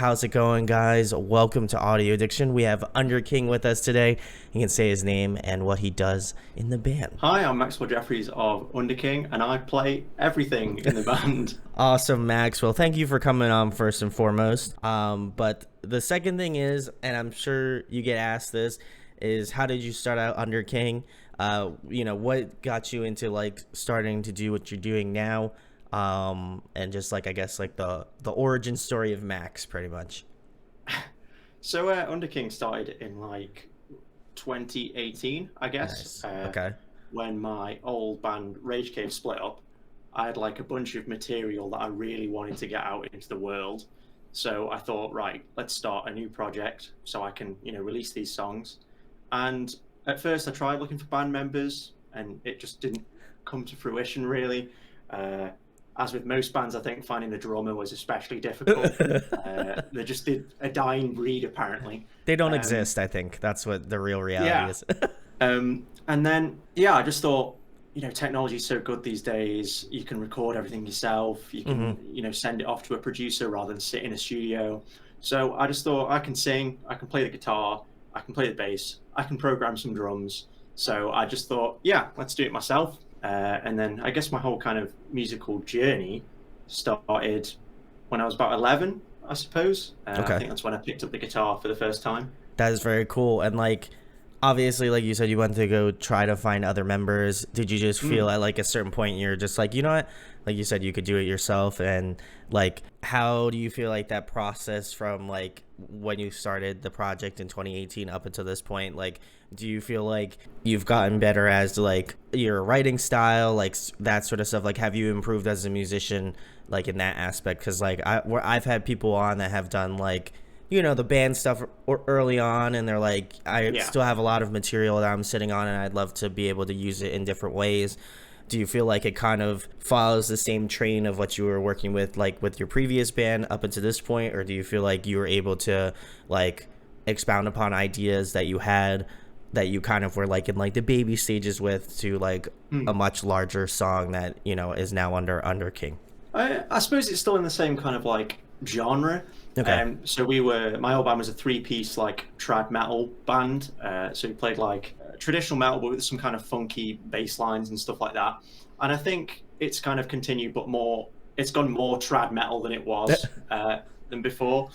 how's it going, guys? Welcome to Audio Addiction. We have Underking with us today. He can say his name and what he does in the band. Hi, I'm Maxwell Jeffries of Underking, and I play everything in the band. Awesome, Max. Well, thank you for coming on first and foremost. But the second thing is, and I'm sure you get asked this, is how did you start out Underking? What got you into like starting to do what you're doing now? And just like I guess like the origin story of Max, pretty much. So, Underking started in like 2018, I guess, Nice. Okay. when my old band Rage Cave split up. I had like a bunch of material that I really wanted to get out into the world. So I thought, right, let's start a new project so I can, release these songs. And at first I tried looking for band members and it just didn't come to fruition really. As with most bands, I think finding a drummer was especially difficult. They just did a dying breed, apparently. They don't exist, I think. That's what the real reality is. And then, yeah, I just thought, technology is so good these days. You can record everything yourself. You can, send it off to a producer rather than sit in a studio. So I just thought I can sing, I can play the guitar, I can play the bass, I can program some drums. So I just thought, yeah, let's do it myself. And then I guess my whole kind of musical journey started when I was about 11, I suppose. Okay. I think that's when I picked up the guitar for the first time. That is very cool. And like, obviously, like you said, you went to go try to find other members. Did you just feel at like a certain point you're just like, you know what? Like you said, you could do it yourself. And like, how do you feel like that process from like when you started the project in 2018 up until this point? Like, do you feel like you've gotten better as like your writing style, like that sort of stuff? Like, have you improved as a musician, like in that aspect? Because like I've had people on that have done like, the band stuff early on, and they're like, I still have a lot of material that I'm sitting on and I'd love to be able to use it in different ways. Do you feel like it kind of follows the same train of what you were working with, like with your previous band up until this point? Or do you feel like you were able to like expound upon ideas that you had that you kind of were like in like the baby stages with to like a much larger song that, is now under King? I suppose it's still in the same kind of like genre. Okay. So my old band was a three-piece like trad metal band. So we played like traditional metal, but with some kind of funky bass lines and stuff like that. And I think it's kind of continued, but it's gone more trad metal than it was than before.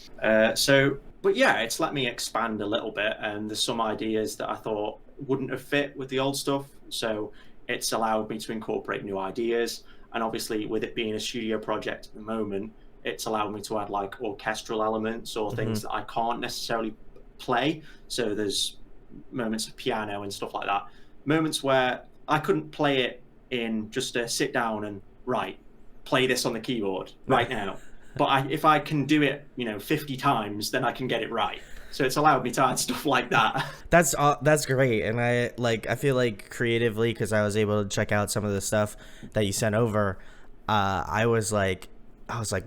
But yeah, it's let me expand a little bit, and there's some ideas that I thought wouldn't have fit with the old stuff. So it's allowed me to incorporate new ideas. And obviously, with it being a studio project at the moment, it's allowed me to add like orchestral elements or things that I can't necessarily play. So there's moments of piano and stuff like that. Moments where I couldn't play it in just a sit down and play this on the keyboard right now. But if I can do it, 50 times, then I can get it right. So it's allowed me to add stuff like that. That's great. And I feel like creatively, because I was able to check out some of the stuff that you sent over, I was like,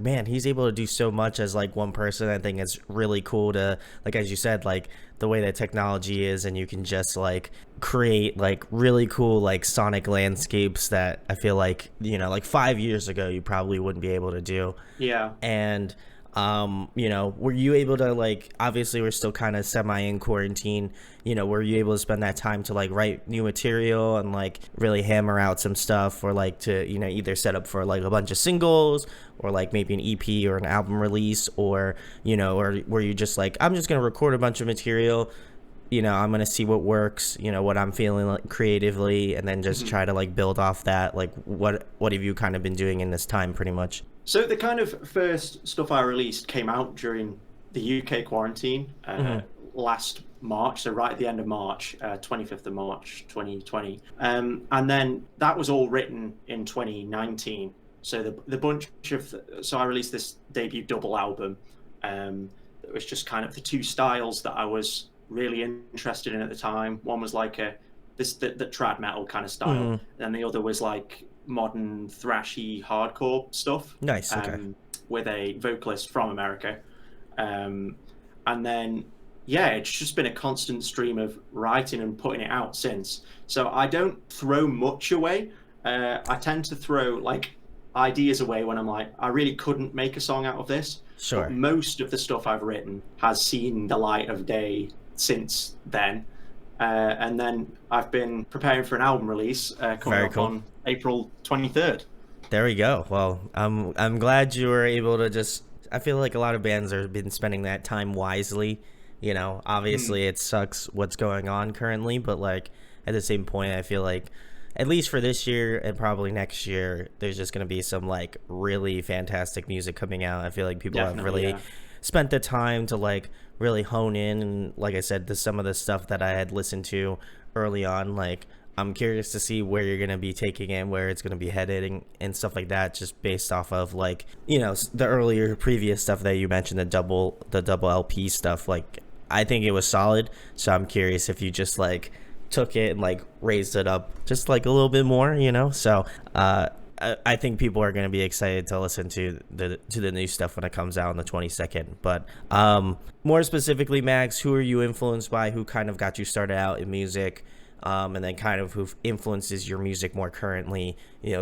man, he's able to do so much as like one person. I think it's really cool to, like, as you said, like the way that technology is, and you can just like create like really cool like sonic landscapes that I feel like, like 5 years ago you probably wouldn't be able to do. Yeah. And were you able to like, obviously we're still kind of semi in quarantine, were you able to spend that time to like write new material and like really hammer out some stuff, or like to, either set up for like a bunch of singles or like maybe an EP or an album release, or, or were you just like, I'm just going to record a bunch of material, I'm going to see what works, what I'm feeling like creatively, and then just try to like build off that? Like what have you kind of been doing in this time pretty much? So the kind of first stuff I released came out during the UK quarantine last March, so right at the end of March, 25th of March 2020. And then that was all written in 2019. So so I released this debut double album. It was just kind of the two styles that I was really interested in at the time. One was like the trad metal kind of style, and the other was like modern thrashy hardcore stuff. Nice. Okay. With a vocalist from America. And then it's just been a constant stream of writing and putting it out since. So I don't throw much away. I tend to throw like ideas away when I'm like, I really couldn't make a song out of this. But Sure. most of the stuff I've written has seen the light of day since then. And then I've been preparing for an album release coming Very up cool. on April 23rd. There we go. Well, I'm glad you were able to just. I feel like a lot of bands have been spending that time wisely. You know, obviously it sucks what's going on currently, but like at the same point, I feel like at least for this year and probably next year, there's just gonna be some like really fantastic music coming out. I feel like people have Definitely, really yeah. spent the time to like really hone in, and like I said, some of the stuff that I had listened to early on, like I'm curious to see where you're gonna be taking it, where it's gonna be headed, and stuff like that. Just based off of like the earlier previous stuff that you mentioned, the double LP stuff. Like I think it was solid. So I'm curious if you just like took it and like raised it up just like a little bit more. So I think people are going to be excited to listen to the new stuff when it comes out on the 22nd. But more specifically, Max, who are you influenced by? Who kind of got you started out in music? And then kind of who influences your music more currently,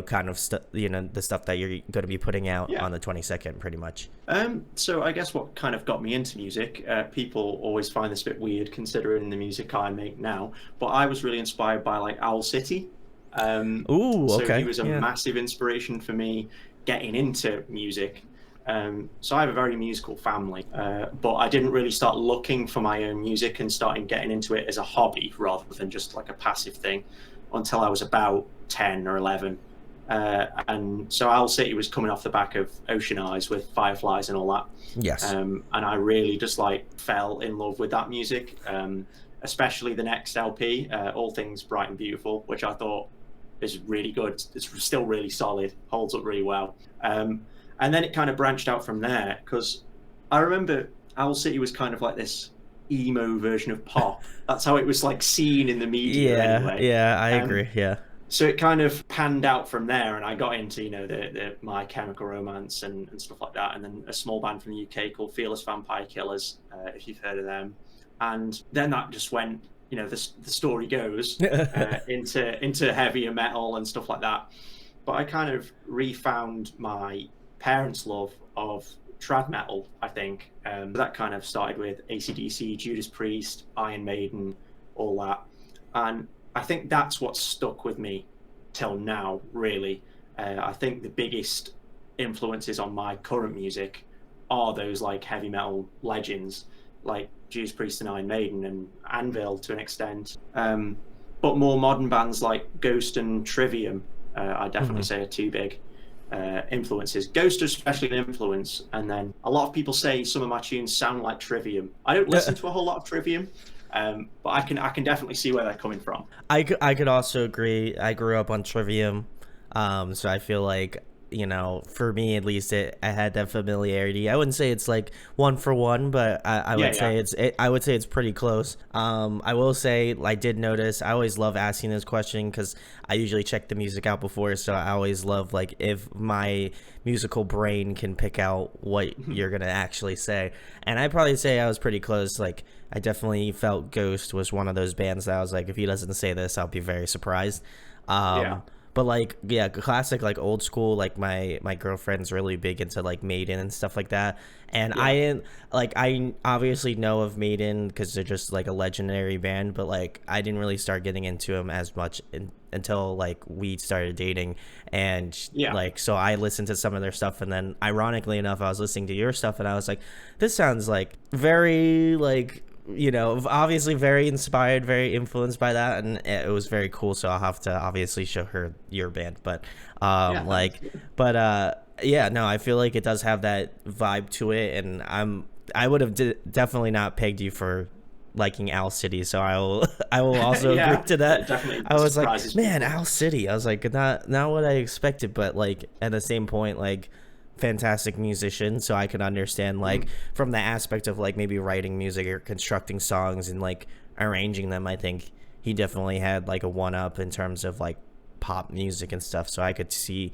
kind of the stuff that you're going to be putting out Yeah. on the 22nd, pretty much. So I guess what kind of got me into music, people always find this a bit weird considering the music I make now, but I was really inspired by like Owl City. Ooh, So he okay. was a Yeah. massive inspiration for me getting into music. So I have a very musical family, but I didn't really start looking for my own music and starting getting into it as a hobby rather than just like a passive thing until I was about 10 or 11. And so Owl City was coming off the back of Ocean Eyes with Fireflies and all that. Yes. And I really just like fell in love with that music, especially the next LP, All Things Bright and Beautiful, which I thought is really good. It's still really solid, holds up really well. And then it kind of branched out from there because I remember Owl City was kind of like this emo version of pop. That's how it was like seen in the media Yeah. anyway. Yeah. I agree. Yeah. So it kind of panned out from there, and I got into the My Chemical Romance and stuff like that, and then a small band from the UK called Fearless Vampire Killers, if you've heard of them. And then that just went, the story goes into heavier metal and stuff like that. But I kind of refound my parents' love of trad metal, I think. That kind of started with AC/DC, Judas Priest, Iron Maiden, all that. And I think that's what stuck with me till now, really. I think the biggest influences on my current music are those like heavy metal legends like Judas Priest and Iron Maiden and Anvil to an extent. But more modern bands like Ghost and Trivium, I definitely say are two big influences. Ghost are especially an influence, and then a lot of people say some of my tunes sound like Trivium. I don't listen to a whole lot of Trivium, but I can definitely see where they're coming from. I could also agree. I grew up on Trivium, so I feel like for me at least, I had that familiarity. I wouldn't say it's like one for one, but I would say I would say it's pretty close. I will say I did notice. I always love asking this question because I usually check the music out before, so I always love like if my musical brain can pick out what you're gonna actually say. And I'd probably say I was pretty close. Like I definitely felt Ghost was one of those bands that I was like, if he doesn't say this, I'll be very surprised. But like, yeah, classic, like old school, like my girlfriend's really big into like Maiden and stuff like that. And I obviously know of Maiden because they're just like a legendary band, but like I didn't really start getting into them as much until like we started dating. And like, so I listened to some of their stuff, and then ironically enough, I was listening to your stuff and I was like, this sounds like very like, obviously very inspired, very influenced by that, and it was very cool. So I'll have to obviously show her your band, but no, I feel like it does have that vibe to it, and I would have definitely not pegged you for liking Owl City, so I will also agree to that. I was like, man, Owl City. I was like, not what I expected, but like at the same point, like fantastic musician, so I can understand like from the aspect of like maybe writing music or constructing songs and like arranging them. I think he definitely had like a one up in terms of like pop music and stuff, so I could see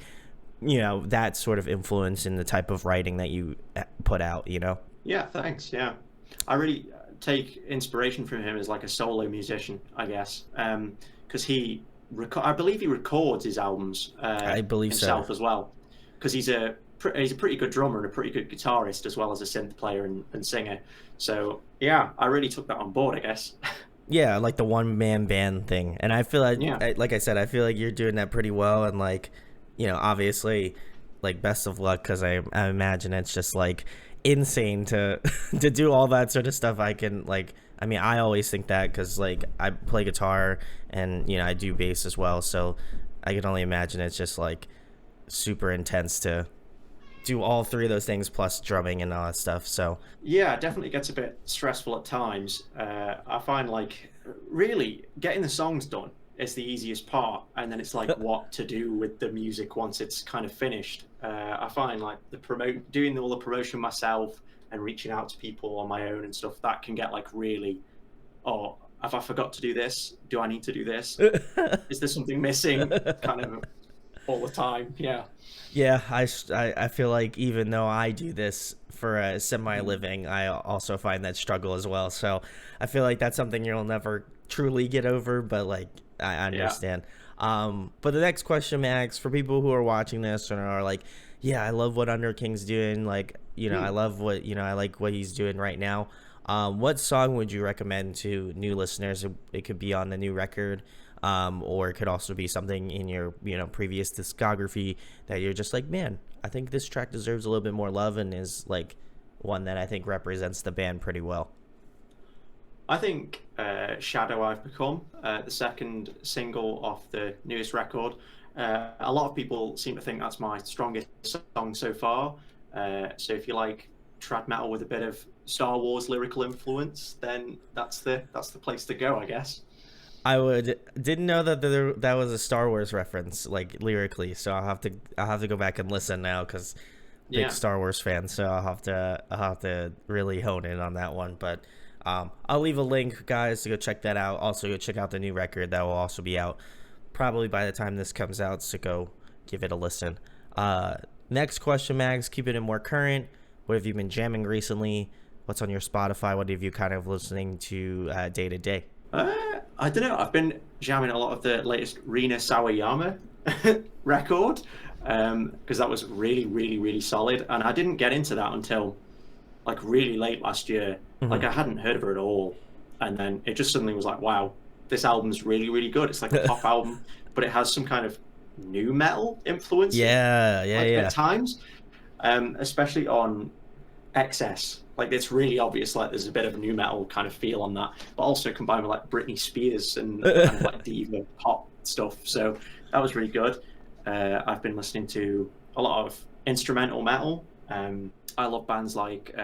that sort of influence in the type of writing that you put out. Yeah, thanks. Yeah, I really take inspiration from him as like a solo musician, I guess, because I believe he records his albums I believe himself so as well. because he's a pretty good drummer and a pretty good guitarist as well as a synth player and singer. So yeah, I really took that on board, I guess. Yeah, like the one man band thing. And I feel Yeah. like I said, I feel like you're doing that pretty well. And like, obviously, like best of luck, because I imagine it's just like insane to to do all that sort of stuff. I can like, I mean, I always think that because like I play guitar and I do bass as well, so I can only imagine it's just like super intense to do all three of those things plus drumming and all that stuff. So Yeah, it definitely gets a bit stressful at times. I find like really getting the songs done is the easiest part, and then it's like what to do with the music once it's kind of finished. I find like doing all the promotion myself and reaching out to people on my own and stuff, that can get like really, oh, have I forgot to do this? Do I need to do this? Is there something missing? Kind of all the time. Yeah. yeah, I feel like even though I do this for a semi living, I also find that struggle as well. So I feel like that's something you'll never truly get over, but like I understand. But the next question, Max, for people who are watching this and are like, yeah, I love what Underking's doing. Like, I love what, I like what he's doing right now. What song would you recommend to new listeners? It could be on the new record, or it could also be something in your, previous discography that you're just like, man, I think this track deserves a little bit more love and is like one that I think represents the band pretty well. I think Shadow I've Become, the second single off the newest record. A lot of people seem to think that's my strongest song so far. So if you like trad metal with a bit of Star Wars lyrical influence, then that's the place to go, I guess. Didn't know that that was a Star Wars reference, like lyrically. So I'll have to go back and listen now, because big Star Wars fan. So I'll have to really hone in on that one. But I'll leave a link, guys, to go check that out. Also, go check out the new record that will also be out probably by the time this comes out. So go give it a listen. Next question, Mags. Keep it more current. What have you been jamming recently? What's on your Spotify? What have you kind of listening to day to day? I don't know. I've been jamming a lot of the latest Rina Sawayama record, because that was really, really, really solid. And I didn't get into that until like really late last year. Mm-hmm. Like I hadn't heard of her at all, and then it just suddenly was like, wow, this album's really, really good. It's like a pop album, but it has some kind of new metal influence. Yeah. At times, especially on Excess. Like it's really obvious, like there's a bit of a new metal kind of feel on that, but also combined with like Britney Spears and kind of like diva pop stuff. So that was really good. I've been listening to a lot of instrumental metal. I love bands like,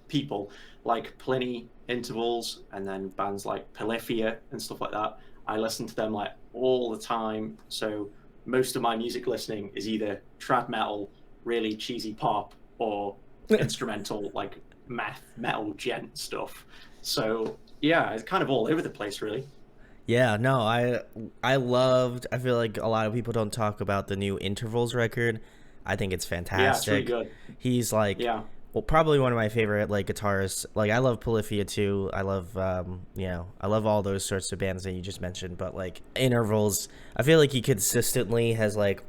people like Pliny, Intervals, and then bands like Polyphia and stuff like that. I listen to them like all the time. So most of my music listening is either trad metal, really cheesy pop, or instrumental like math metal gent stuff. So yeah, it's kind of all over the place, really. Yeah, no, I feel like a lot of people don't talk about the new Intervals record. I think it's fantastic. Yeah, it's really good. He's like, well, probably one of my favorite like guitarists. Like I love Polyphia too. I love I love all those sorts of bands that you just mentioned, but like Intervals, I feel like he consistently has like,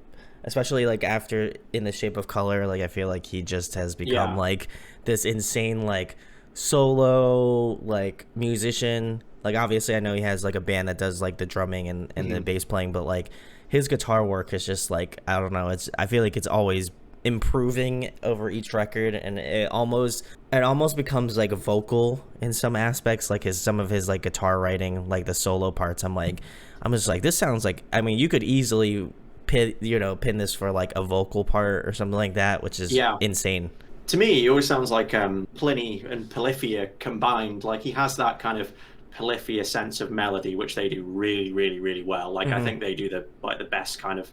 especially like after In the Shape of Color, like I feel like he just has become like this insane like solo like musician. Like obviously I know he has like a band that does like the drumming and the bass playing, but like his guitar work is just like, I don't know, I feel like it's always improving over each record, and it almost becomes like a vocal in some aspects, like some of his like guitar writing, like the solo parts. I'm just like, this sounds like, I mean, you could easily pin this for like a vocal part or something like that, which is insane. To me, he always sounds like Pliny and Polyphia combined. Like he has that kind of Polyphia sense of melody, which they do really, really, really well. Like I think they do the best kind of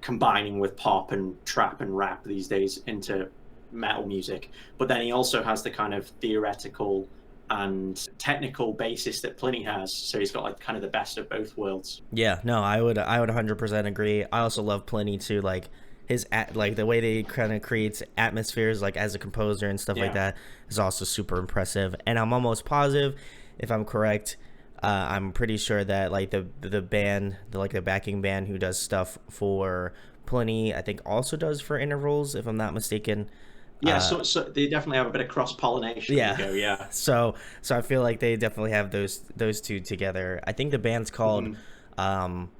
combining with pop and trap and rap these days into metal music. But then he also has the kind of theoretical and technical basis that Pliny has. So he's got like kind of the best of both worlds. Yeah, no, I would 100% agree. I also love Pliny too, like his like the way they kind of creates atmospheres like as a composer and stuff like that is also super impressive. And I'm almost positive, if I'm correct, I'm pretty sure that like the band, the backing band who does stuff for Plenty, I think also does for Intervals, if I'm not mistaken. Yeah, so they definitely have a bit of cross pollination on the Yeah. go. Yeah. So I feel like they definitely have those two together. I think the band's called Mhm. um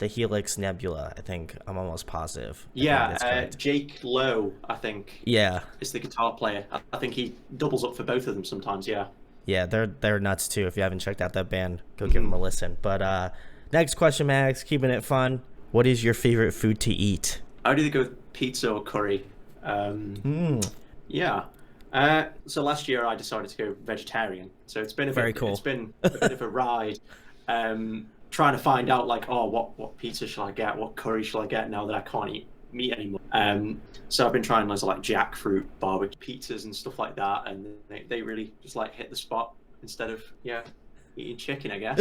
the Helix Nebula, I think. I'm almost positive if that Yeah, is correct. Jake Lowe, I think, Yeah. is the guitar player. I think he doubles up for both of them sometimes. Yeah. Yeah, they're nuts too. If you haven't checked out that band, go give them Mhm. a listen. But next question, Max, keeping it fun. What is your favorite food to eat? I would either go with pizza or curry. Um, Hmm. yeah. So last year I decided to go vegetarian. So Very it's cool. been a bit of a ride, trying to find out like, oh, what pizza shall I get? What curry shall I get now that I can't eat meat anymore? So I've been trying loads of like jackfruit barbecue pizzas and stuff like that, and they really just like hit the spot instead of eating chicken, I guess.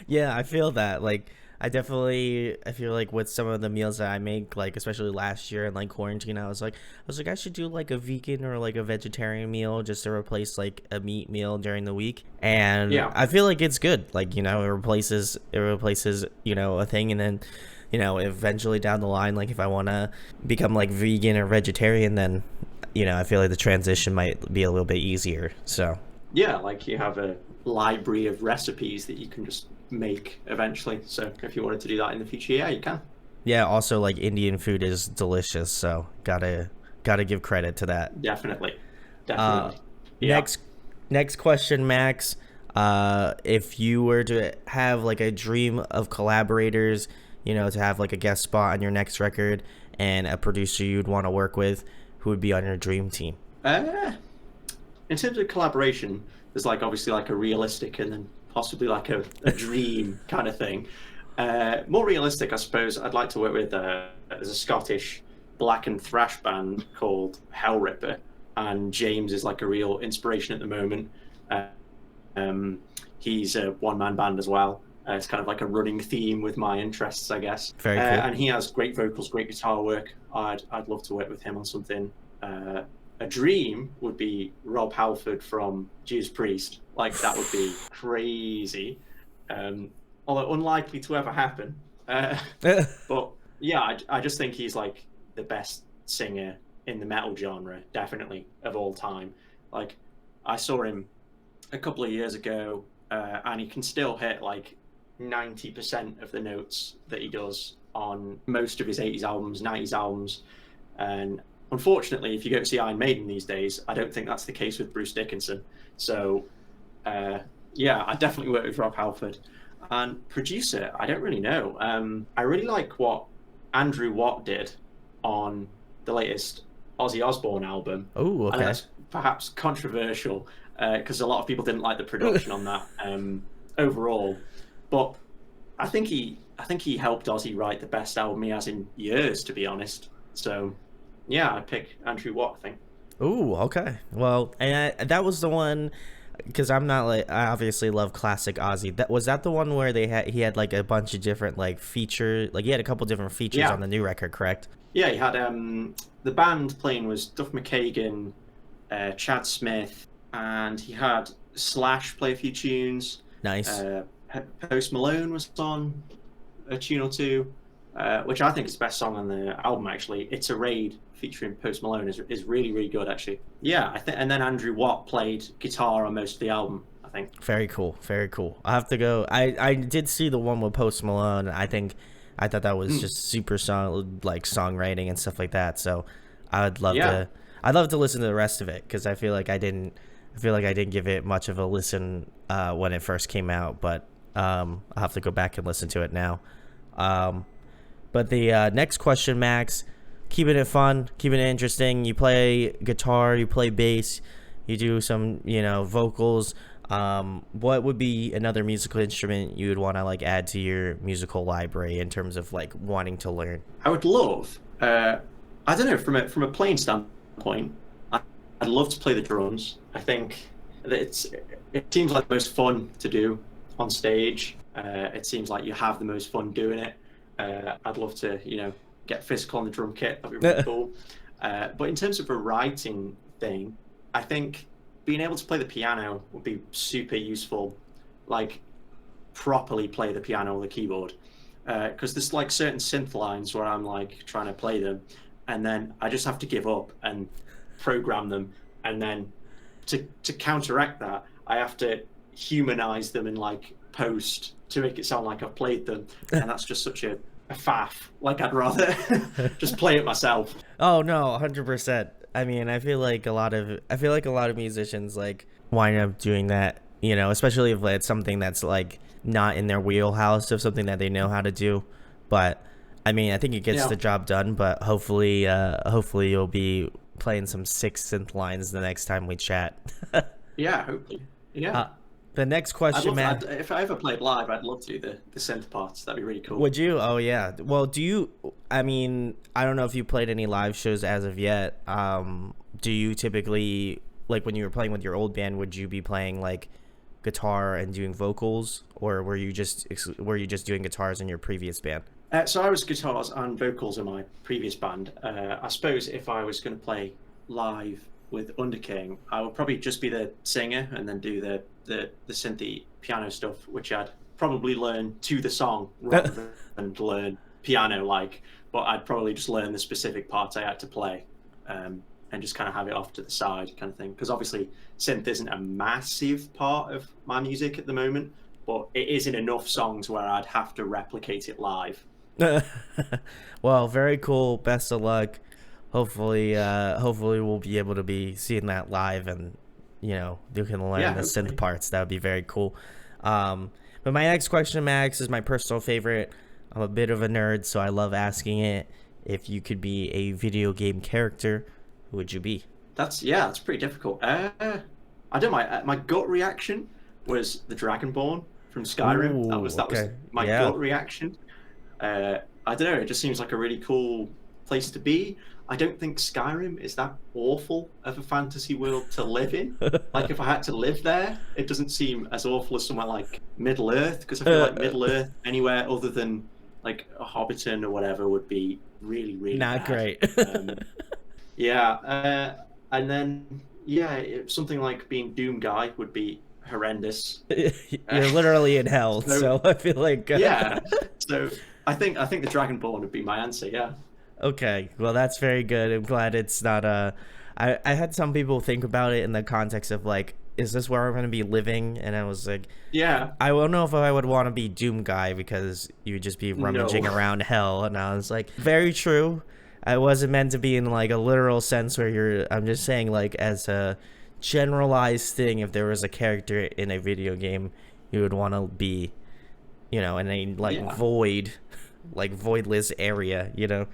Yeah, I feel that. Like, I feel like with some of the meals that I make, like especially last year in like quarantine, I should do like a vegan or like a vegetarian meal just to replace like a meat meal during the week. And Yeah. I feel like it's good. Like, it replaces, a thing. And then, eventually down the line, like if I want to become like vegan or vegetarian, then, I feel like the transition might be a little bit easier. So, Yeah, like you have a library of recipes that you can just make eventually. So if you wanted to do that in the future, yeah, you can. yeah, also like Indian food is delicious, so gotta give credit to that. Definitely. Uh, Definitely. Yeah. next next question, Max. If you were to have like a dream of collaborators, to have like a guest spot on your next record and a producer you'd want to work with, who would be on your dream team? Uh, in terms of collaboration, there's like obviously like a realistic and then possibly like a dream kind of thing. More realistic, I suppose. I'd like to work with there's a Scottish black and thrash band called Hellripper, and James is like a real inspiration at the moment. Uh, he's a one-man band as well. It's kind of like a running theme with my interests, I guess. Very cool. And he has great vocals, great guitar work. I'd love to work with him on something. A dream would be Rob Halford from Judas Priest. Like that would be crazy, um, although unlikely to ever happen. But yeah, I just think he's like the best singer in the metal genre, definitely of all time. Like I saw him a couple of years ago, and he can still hit like 90% of the notes that he does on most of his 80s albums, 90s albums. And unfortunately, if you go to see Iron Maiden these days, I don't think that's the case with Bruce Dickinson. So, yeah, I definitely work with Rob Halford. And producer, I don't really know. I really like what Andrew Watt did on the latest Ozzy Osbourne album. Oh, I know okay. that's perhaps controversial because a lot of people didn't like the production on that overall, but I think he helped Ozzy write the best album he has in years, to be honest. So yeah, I'd pick Andrew Watt, I think. Oh, okay. Well, and that was the one because I'm not like I obviously love classic Ozzy. That the one where he had like a bunch of different like features, like he had a couple different features on Yeah, the new record, correct? yeah, he had the band playing was Duff McKagan, Chad Smith, and he had Slash play a few tunes. Nice. Uh, Post Malone was on a tune or two, which I think is the best song on the album. Actually, "It's a Raid" featuring Post Malone is really really good. Actually, yeah, I think. And then Andrew Watt played guitar on most of the album, I think. Very cool. Very cool. I have to go. I did see the one with Post Malone. I thought that was Mm, just super songwriting and stuff like that. So yeah, I'd love to listen to the rest of it because I feel like I didn't give it much of a listen when it first came out, but I'll have to go back and listen to it now. Um, but the next question, Max, keeping it fun, keeping it interesting. You play guitar, you play bass, you do some, vocals. What would be another musical instrument you would want to like add to your musical library in terms of like wanting to learn? I would love. I don't know from a playing standpoint. I'd love to play the drums. I think that it seems like the most fun to do on stage. It seems like you have the most fun doing it. I'd love to, get physical on the drum kit. That'd be really cool. But in terms of a writing thing, I think being able to play the piano would be super useful. Like properly play the piano or the keyboard, because there's like certain synth lines where I'm like trying to play them, and then I just have to give up and program them, and then to counteract that, I have to humanize them in like post to make it sound like I've played them, and that's just such a faff. Like I'd rather just play it myself. Oh no, 100%. I mean, I feel like a lot of musicians like wind up doing that, you know, especially if it's something that's like not in their wheelhouse of something that they know how to do. But I mean, I think it gets Yeah. the job done, but hopefully you'll be playing some sick synth lines the next time we chat. Yeah, hopefully. Yeah. The next I'd question, love man. if I ever played live, I'd love to do the synth parts. That'd be really cool. Would you? Oh yeah. Well, I mean, I don't know if you played any live shows as of yet. Do you typically, like when you were playing with your old band, would you be playing like guitar and doing vocals, or were you just doing guitars in your previous band? So I was guitars and vocals in my previous band. I suppose if I was going to play live with Underking, I would probably just be the singer and then do the synthy piano stuff, which I'd probably learn to the song rather than learn piano like. But I'd probably just learn the specific parts I had to play, and just kind of have it off to the side, kind of thing. Because obviously, synth isn't a massive part of my music at the moment, but it is in enough songs where I'd have to replicate it live. Well, very cool. Best of luck. Hopefully we'll be able to be seeing that live, and you know you can learn the Hopefully. synth parts. That would be very cool. But my next question, Max, is my personal favorite. I'm a bit of a nerd, so I love asking it. If you could be a video game character, who would you be? That's pretty difficult. I don't know. My gut reaction was the Dragonborn from Skyrim. Ooh, That was okay. my Yeah. gut reaction. I don't know. It just seems like a really cool place to be. I don't think Skyrim is that awful of a fantasy world to live in. Like if I had to live there, it doesn't seem as awful as somewhere like Middle Earth, because I feel like Middle Earth anywhere other than like a Hobbiton or whatever would be really, really Not bad. great. And then something like being Doom Guy would be horrendous. You're literally in hell, so I feel like Yeah. So I think the Dragonborn would be my answer. Yeah. Okay, well that's very good. I'm glad it's not I had some people think about it in the context of like, is this where I'm going to be living? And I was like, Yeah. I don't know if I would want to be Doom Guy because you would just be rummaging No. around hell. And I was like, very true. I wasn't meant to be in like a literal sense where I'm just saying like as a generalized thing, if there was a character in a video game you would want to be, you know, in a like Yeah. voidless area, you know.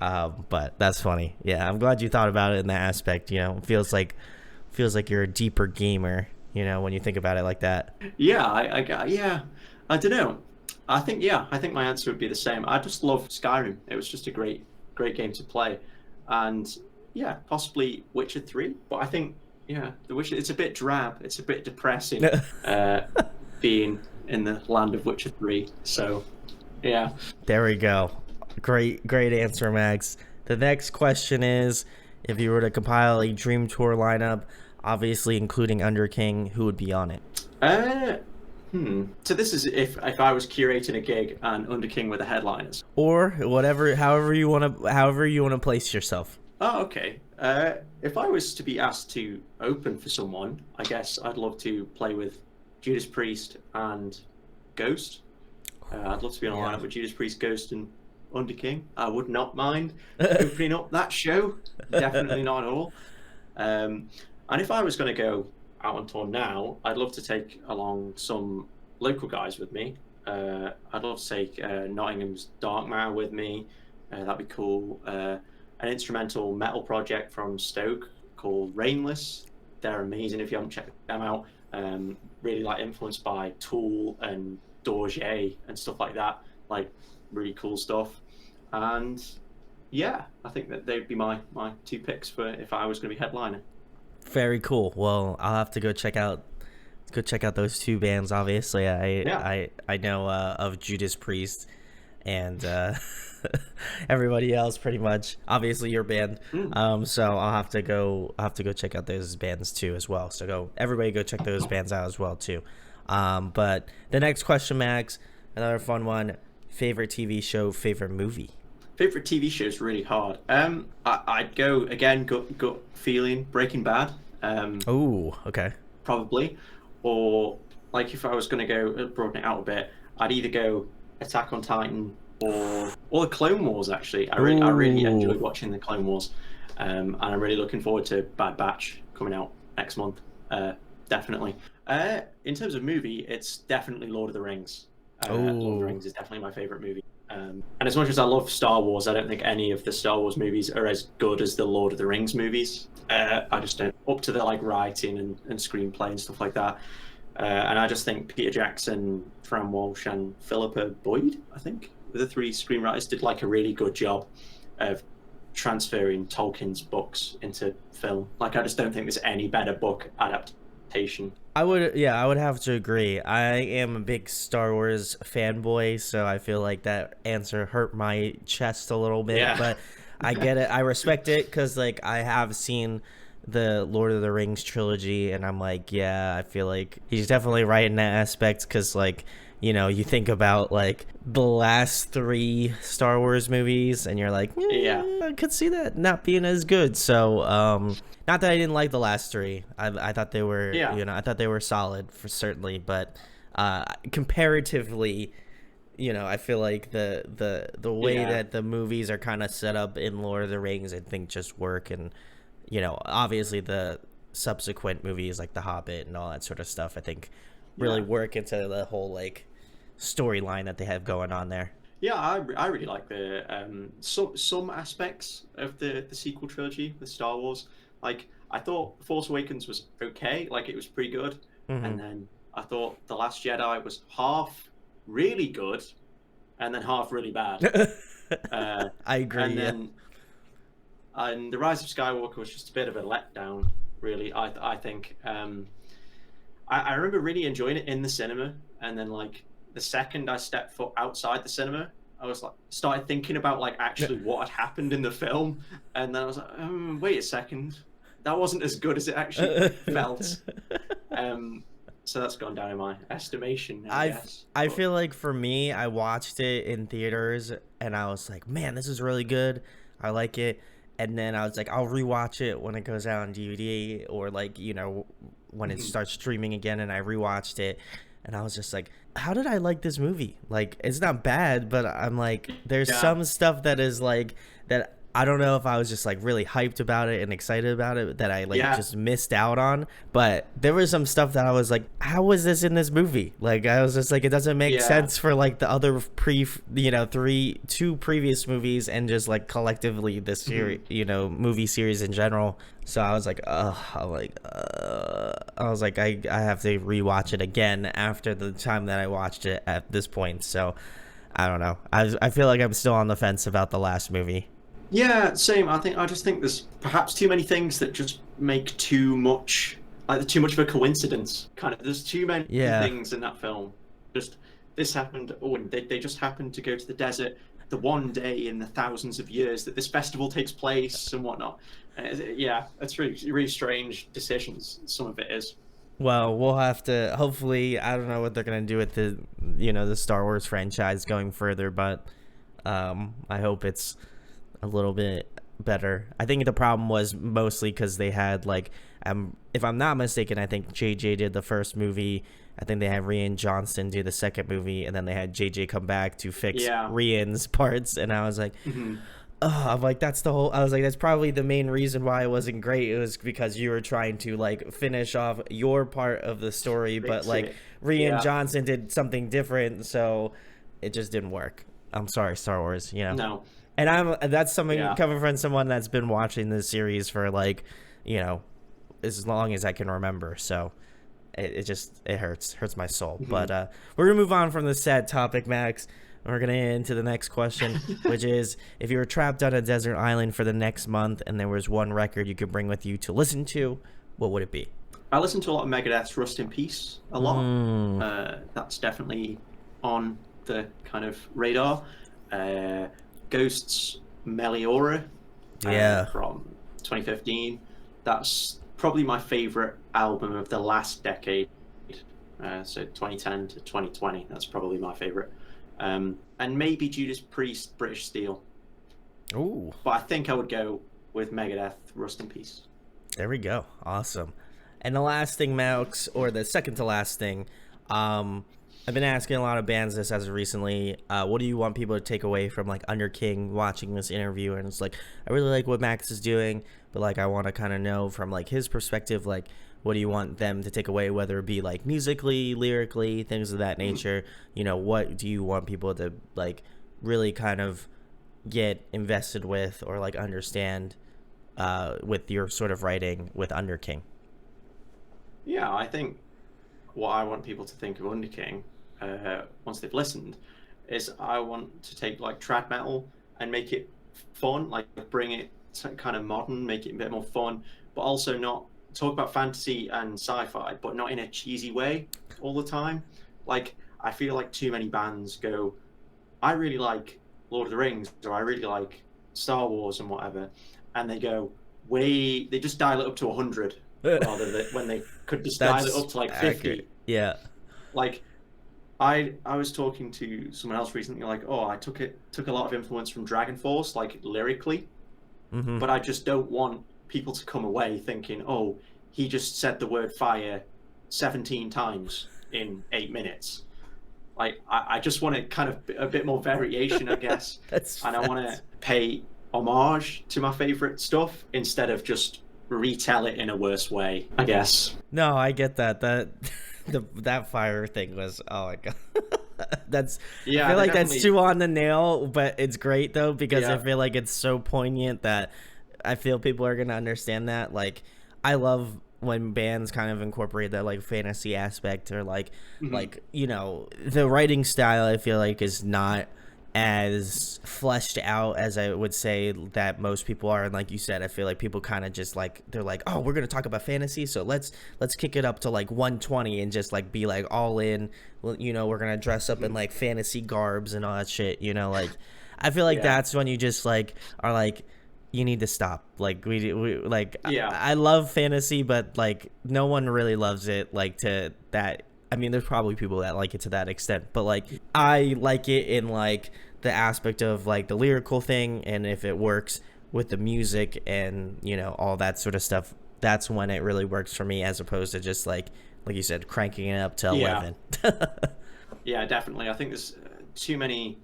But that's funny. Yeah, I'm glad you thought about it in that aspect. You know, it feels like you're a deeper gamer. You know, when you think about it like that. Yeah. I don't know. I think my answer would be the same. I just love Skyrim. It was just a great game to play, and yeah, possibly Witcher 3. But I think the Witcher. It's a bit drab. It's a bit depressing. Being in the land of Witcher 3. So yeah. There we go. Great answer, Max. The next question is, if you were to compile a dream tour lineup, obviously including Underking, who would be on it? So this is if I was curating a gig and Underking were the headliners. Or whatever, however you want to place yourself. Oh, okay. If I was to be asked to open for someone, I guess I'd love to play with Judas Priest and Ghost. I'd love to be on a lineup with Judas Priest, Ghost, and Underking. I would not mind opening up that show. Definitely not at all. And if I was going to go out on tour now, I'd love to take along some local guys with me. I'd love to take Nottingham's Darkmare with me. That'd be cool. An instrumental metal project from Stoke called Rainless. They're amazing if you haven't checked them out. Really like influenced by Tool and Dorje and stuff like that. Like really cool stuff. And yeah, I think that they'd be my two picks for if I was going to be headliner. Very cool. Well, I'll have to go check out those two bands. Obviously, I know of Judas Priest. and everybody else pretty much. Obviously, your band. Mm. So I'll have to go check out those bands too as well. So everybody go check those bands out as well too. But the next question, Max, another fun one. Favorite TV show, favorite movie. Favorite TV show is really hard. I'd go again, gut feeling, Breaking Bad. Oh, okay. Probably, or like if I was going to go broaden it out a bit, I'd either go Attack on Titan or the Clone Wars. Actually, I really Ooh. enjoyed watching the Clone Wars, and I'm really looking forward to Bad Batch coming out next month. Definitely. In terms of movie, it's definitely Lord of the Rings. Lord of the Oh. Rings is definitely my favorite movie. And as much as I love Star Wars, I don't think any of the Star Wars movies are as good as the Lord of the Rings movies. I just don't up to the like writing and screenplay and stuff like that. And I just think Peter Jackson, Fran Walsh, and Philippa Boyd, I think, the three screenwriters did like a really good job of transferring Tolkien's books into film. Like I just don't think there's any better book adaptation. I would have to agree. I am a big Star Wars fanboy, so I feel like that answer hurt my chest a little bit, Yeah. but I get it. I respect it because, like, I have seen the Lord of the Rings trilogy, and I'm like, yeah, I feel like he's definitely right in that aspect because, like, you think about, like, the last three Star Wars movies, and you're like, Yeah. I could see that not being as good. So, not that I didn't like the last three. I thought they were, Yeah. I thought they were solid for certainly, but comparatively, I feel like the way Yeah. that the movies are kind of set up in Lord of the Rings, I think just work, and obviously the subsequent movies like The Hobbit and all that sort of stuff, I think really Yeah. work into the whole like storyline that they have going on there. Yeah, I really like the some aspects of the sequel trilogy, the Star Wars. Like I thought Force Awakens was okay, like it was pretty good, Hmm. and then I thought The Last Jedi was half really good, and then half really bad. Uh, I agree. and Yeah. then and The Rise of Skywalker was just a bit of a letdown, really. I think I remember really enjoying it in the cinema, and then like the second I stepped foot outside the cinema, I was like started thinking about like actually what had happened in the film, and then I was like, wait a second, that wasn't as good as it actually felt. So that's gone down in my estimation, I guess. I But feel like for me, I watched it in theaters and I was like, man, this is really good. I like it. And then I was like, I'll rewatch it when it goes out on DVD or like, when it starts streaming again, and I rewatched it and I was just like, how did I like this movie? Like, it's not bad, but I'm like, there's yeah, some stuff that is like that I don't know if I was just like really hyped about it and excited about it that I like yeah, just missed out on. But there was some stuff that I was like, how was this in this movie? Like I was just like, it doesn't make yeah, sense for like the other two previous movies and just like collectively this series, movie series in general. So I was like, I have to rewatch it again after the time that I watched it at this point. So I don't know. I feel like I'm still on the fence about the last movie. yeah. Same. I just think there's perhaps too many things that just make too much, like too much of a coincidence. Kind of, there's too many Yeah. things in that film. Just this happened. Oh, and they just happened to go to the desert the one day in the thousands of years that this festival takes place and whatnot. Yeah, it's really strange decisions. Some of it is. Well, we'll have to hopefully, I don't know what they're going to do with the Star Wars franchise going further, but I hope it's a little bit better. I think the problem was mostly cuz they had like if I'm not mistaken, I think JJ did the first movie. I think they had Rian Johnson do the second movie, and then they had JJ come back to fix Yeah. Rian's parts, and I was like, Hmm. oh, I'm like, I was like, that's probably the main reason why it wasn't great. It was because you were trying to like finish off your part of the story, but Fix like it. Rian Yeah. Johnson did something different, so it just didn't work. I'm sorry, Star Wars. No. And that's something Yeah. coming from someone that's been watching this series for like, you know, as long as I can remember. So it hurts my soul. Mhm. But we're gonna move on from this sad topic, Max. And we're gonna get into the next question, which is if you were trapped on a desert island for the next month and there was one record you could bring with you to listen to, what would it be? I listen to a lot of Megadeth's Rust in Peace a lot. Mm. That's definitely on the kind of radar. Ghost's Meliora Yeah. from 2015. That's probably my favorite album of the last decade. So 2010 to 2020. That's probably my favorite. And maybe Judas Priest, British Steel. Ooh. But I think I would go with Megadeth, Rust in Peace. There we go. Awesome. And the last thing, Max, or the second to last thing, I've been asking a lot of bands this as of recently. What do you want people to take away from like Underking watching this interview? And it's like, I really like what Max is doing, but like I want to kind of know from like his perspective, like what do you want them to take away, whether it be like musically, lyrically, things of that nature. You know, what do you want people to like really kind of get invested with or like understand with your sort of writing with Underking? Yeah, I think what I want people to think of Underking once they've listened is I want to take like trad metal and make it fun, like bring it to kind of modern, make it a bit more fun, but also not talk about fantasy and sci-fi, but not in a cheesy way all the time. Like I feel like too many bands go, I really like Lord of the Rings or I really like Star Wars and whatever, and they go they just dial it up to 100 rather than when they could just dial it That's up to like accurate. 50. Yeah. Like I was talking to someone else recently, like, oh, I took a lot of influence from Dragon Force, like lyrically, Mm-hmm. but I just don't want people to come away thinking, oh, he just said the word fire 17 times in 8 minutes. Like I just want to kind of a bit more variation, I guess, and I want to pay homage to my favorite stuff instead of just retell it in a worse way, I guess. No, I get that. That fire thing was, oh my god. That's I Yeah, feel they like that's definitely. too on the nail, but it's great though because I Yeah. feel like it's so poignant that I feel people are gonna understand that. Like I love when bands kind of incorporate that like fantasy aspect or Mhm. like you know the writing style. I feel like is not as fleshed out as I would say that most people are. And like you said, I feel like people kind of just like they're like, oh, we're gonna talk about fantasy, so let's kick it up to like 120 and just like be like all in. You know, we're gonna dress up in Mhm. like fantasy garbs and all that shit. You know, like I feel like Yeah. that's when you just like are like you need to stop. Like we like Yeah. I love fantasy, but like no one really loves it like to that. I mean, there's probably people that like it to that extent, but like I like it in like the aspect of like the lyrical thing, and if it works with the music and you know all that sort of stuff, that's when it really works for me, as opposed to just like you said, cranking it up to Yeah. 11. Yeah, definitely. I think there's too many,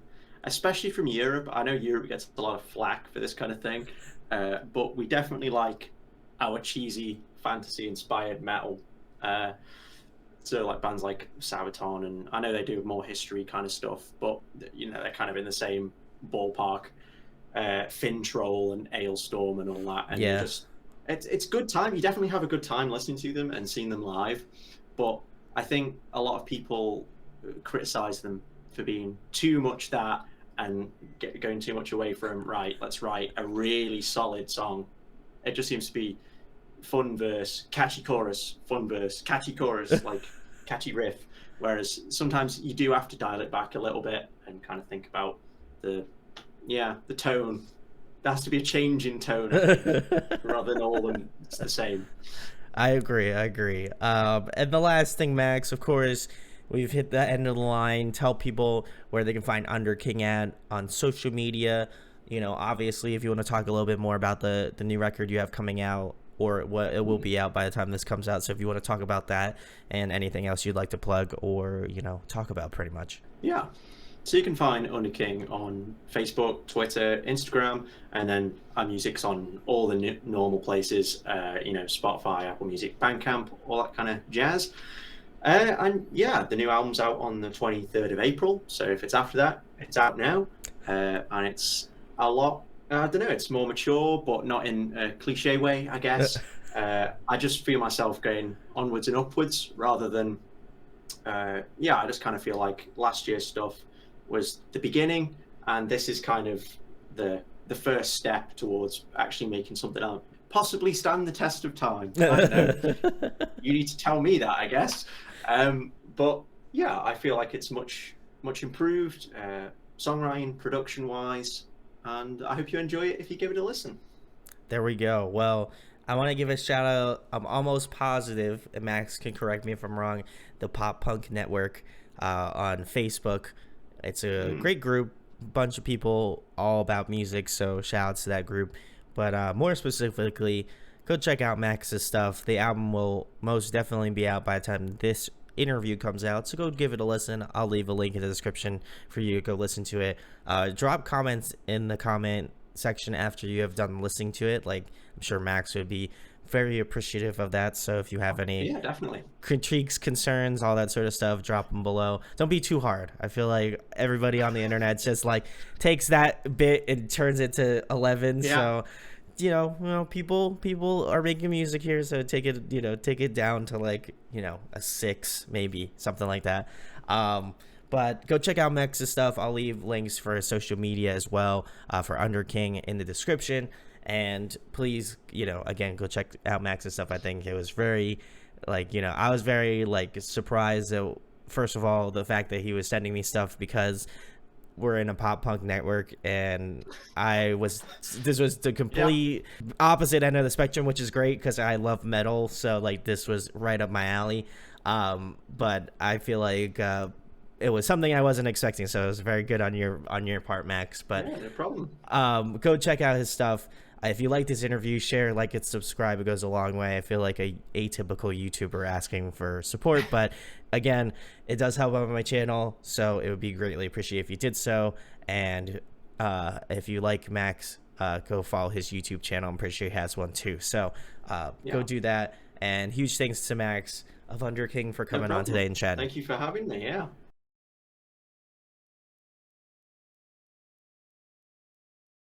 especially from Europe. I know Europe gets a lot of flack for this kind of thing, but we definitely like our cheesy fantasy-inspired metal. Uh, so like bands like Sabaton, and I know they do more history kind of stuff, but you know they're kind of in the same ballpark. Fin Troll and Ailstorm and all that, and you're Yeah. just it's good time. You definitely have a good time listening to them and seeing them live, but I think a lot of people criticize them for being too much that and going too much away from right. Let's write a really solid song. It just seems to be fun verse, catchy chorus, fun verse, catchy chorus, like catchy riff. Whereas sometimes you do have to dial it back a little bit and kind of think about the the tone. There has to be a change in tone, I think, rather than all of them it's the same. I agree. I agree. And the last thing, Max, of course, we've hit the end of the line. Tell people where they can find Underking at on social media. You know, obviously, if you want to talk a little bit more about the new record you have coming out, or what it will be out by the time this comes out. So if you want to talk about that and anything else you'd like to plug or you know talk about, pretty much. Yeah. So you can find Underking on Facebook, Twitter, Instagram, and then our music's on all the normal places, Spotify, Apple Music, Bandcamp, all that kind of jazz. And yeah, the new album's out on the 23rd of April. So if it's after that, it's out now. And it's a lot, I don't know, it's more mature, but not in a cliche way, I guess. I just feel myself going onwards and upwards rather than I just kind of feel like last year's stuff was the beginning, and this is kind of the first step towards actually making something out, possibly stand the test of time. I don't know. You need to tell me that, I guess. But yeah, I feel like it's much improved. songwriting, production wise, and I hope you enjoy it if you give it a listen. There we go. Well, I want to give a shout out. I'm almost positive, and Max can correct me if I'm wrong, the Pop Punk Network on Facebook. It's a great group, bunch of people all about music, so shout outs to that group. But more specifically, go check out Max's stuff. The album will most definitely be out by the time this interview comes out, so go give it a listen. I'll leave a link in the description for you to go listen to it. Drop comments in the comment section after you have done listening to it. Like, I'm sure Max would be very appreciative of that. So if you have any definitely critiques, concerns, all that sort of stuff, drop them below. Don't be too hard. I feel like everybody on the internet just like takes that bit and turns it to 11. So people are making music here, so take it down to like a 6, maybe something like that. But go check out Max's stuff. I'll leave links for his social media as well, for Underking in the description. And please, again, go check out Max's stuff. I think it was very, I was very, surprised that, first of all, the fact that he was sending me stuff, because we're in a pop punk network, and this was the complete opposite end of the spectrum, which is great because I love metal. So, this was right up my alley. But I feel like, it was something I wasn't expecting, so it was very good on your part, Max. But no problem. Go check out his stuff. If you like this interview, share, like it, subscribe. It goes a long way. I feel like a atypical YouTuber asking for support, but again, it does help out my channel, so it would be greatly appreciated if you did so. And if you like Max, go follow his YouTube channel. I'm pretty sure he has one too. So go do that. And huge thanks to Max of Underking for coming on today and chatting. Thank you for having me. Yeah.